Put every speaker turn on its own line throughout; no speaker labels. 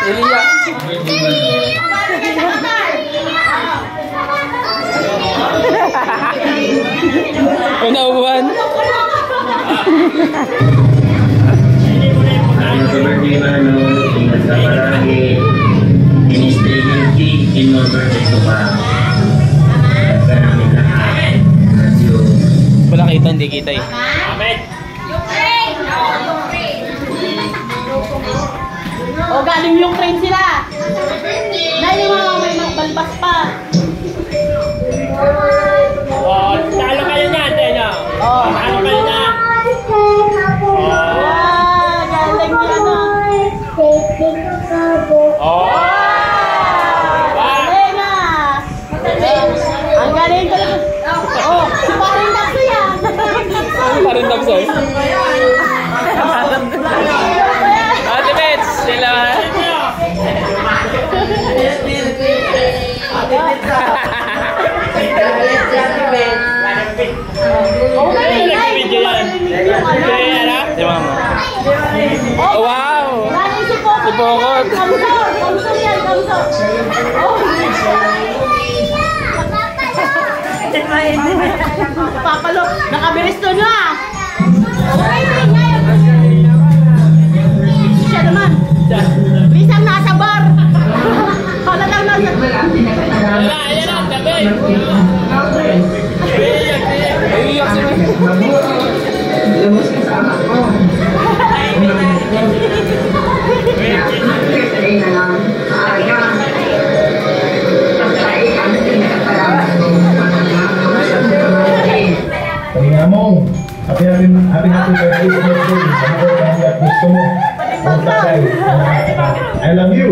Iliya. Unauhan.
Happy birthday, Mano. Ingat ka palagi. Stay healthy in your birthday to come. Ingat ka namin lahat. Love you.
Wala kita, hindi kita eh.
Amen.
O, galing yung train sila. Na yung mga may magbalbas pa.
Oh, talo kayo niyan, Teno.
Oh.
Talo kayo niyan.
Galing yan ah.
Oh.
Galing ah. Ang galing ko lang. Oh, si Paring Tapso yan.
Paring Tapso. Ate Bets, sila.
Oh, galing yan.
Video yan. Kaya na?
Di ba mo? Oh, wow!
Galing si Poco.
Si Poco.
Kamso yan, kamso. Oh, Papalo, nakabilis to nyo ah. Siya naman. Bisang nasa bar. Hala lang nasa bar.
Wala, ayan na, tabi.
Iiyak si Bets.
Pahinga mo. Happy birthday. Gusto mo. I love you.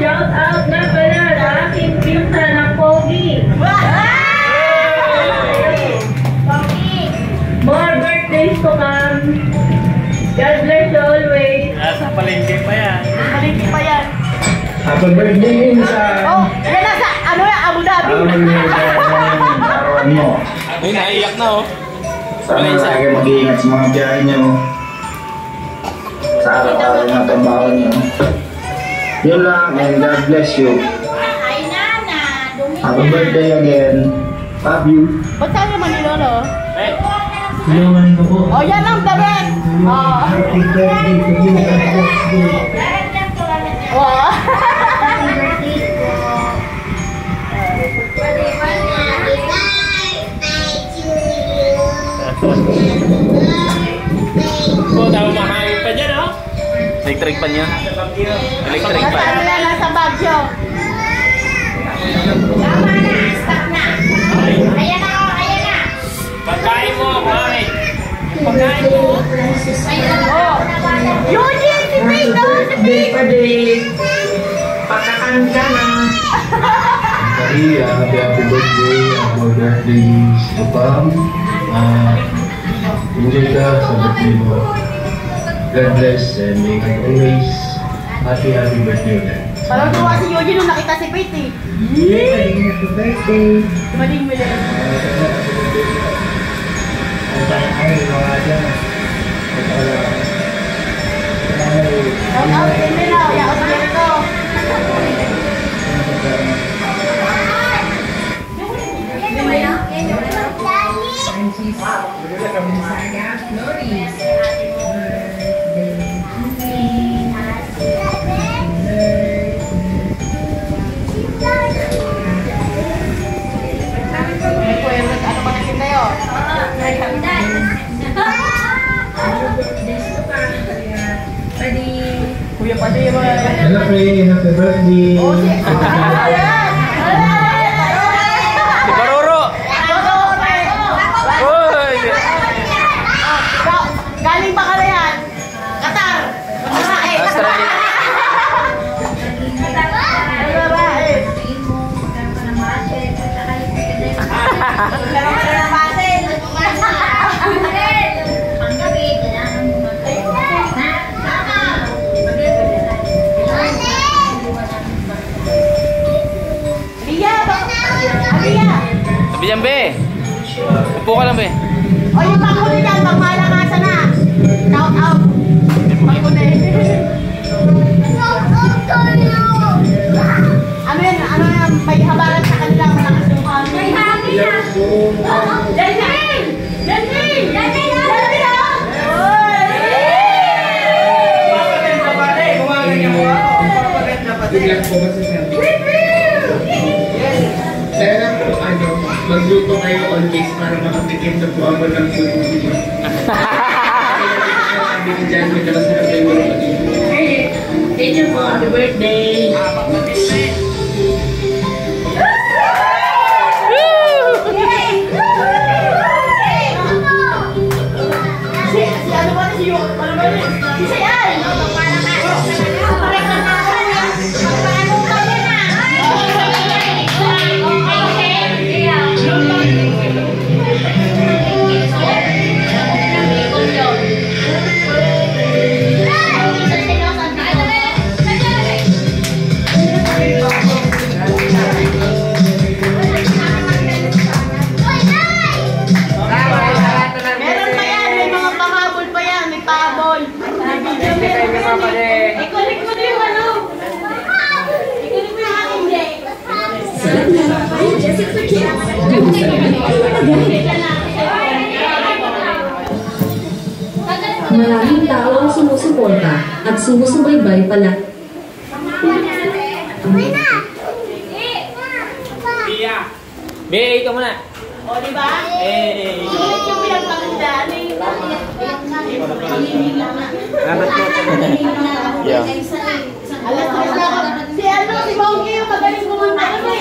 Shout out na pala sa aking pinsan ng Pogi. More birthdays to come. God bless you always.
Nasa palengke pa yan.
Maliki pa yan.
Happy birthday sa...
Oh, yan na sa, ano yan, Abu Dhabi.
Arawan mo.
Ay, naiiyak na oh.
Sana lagi mag-iingat sa mga biyahe niyo. Sa araw-araw na trabaho niyo. Yun lang, and God bless you.
Ay, nana.
Happy birthday again. Love you.
Ba't saan naman ni Lolo?
Tulungan ko po.
Oh, yan lang, David. Oh.
Happy birthday to you.
Wow.
Oh, tama mahangin pa dyan, oh.
Electric pan yan. Electric pan.
Nasaan na yan, nasa Baguio. Tama na, stop na. Ayan na, oh, ayan na.
Pagkain mo, kumain. Pagkain mo.
Oh. Eugene, si Pete, oh, si Pete.
Pagkakanta na.
Maria, happy birthday. Happy birthday to come. Enjoy ka sa birthday mo. God bless and may God always happy birthday ulit.
Parang tuwa si Eugene nung nakita si Pete eh.
Happy birthday.
Maling mili.
Ay, mga dyan.
Shout out kay Mila, ya ako sa ito. Ano ba naging tayo? Kuya pa din mga...
Hello, Frey. Happy birthday.
Oh, si...
Si Baroro! Uy!
Galing pa ka na yan? Qatar! Babae!
Australia.
Babae!
Sabi dyan, be. Upo ka lang, be.
O yung panghuli dyan, pag malakasan na. Shout out. Panghuli.
Sabi ni Jan, may labas na kayo mga kapatid.
Thank you po.
Happy birthday!
Si ano ba si Yo? Ano ba yun? Si Sayan! Meron pa yan, may mga pahabol pa yan, may pahabol. Ikulik mo yung ano. Ikulik mo yung aking day.
Maraming tao ang sumusuporta at sumusubaybay pala.
Be, ikaw muna.
O, diba?
Eh.
Sulit yung pinagpakandaan eh.
Yeah.
Alas 3 na ako. Si ano, si Bongki yung magaling kumanta kami.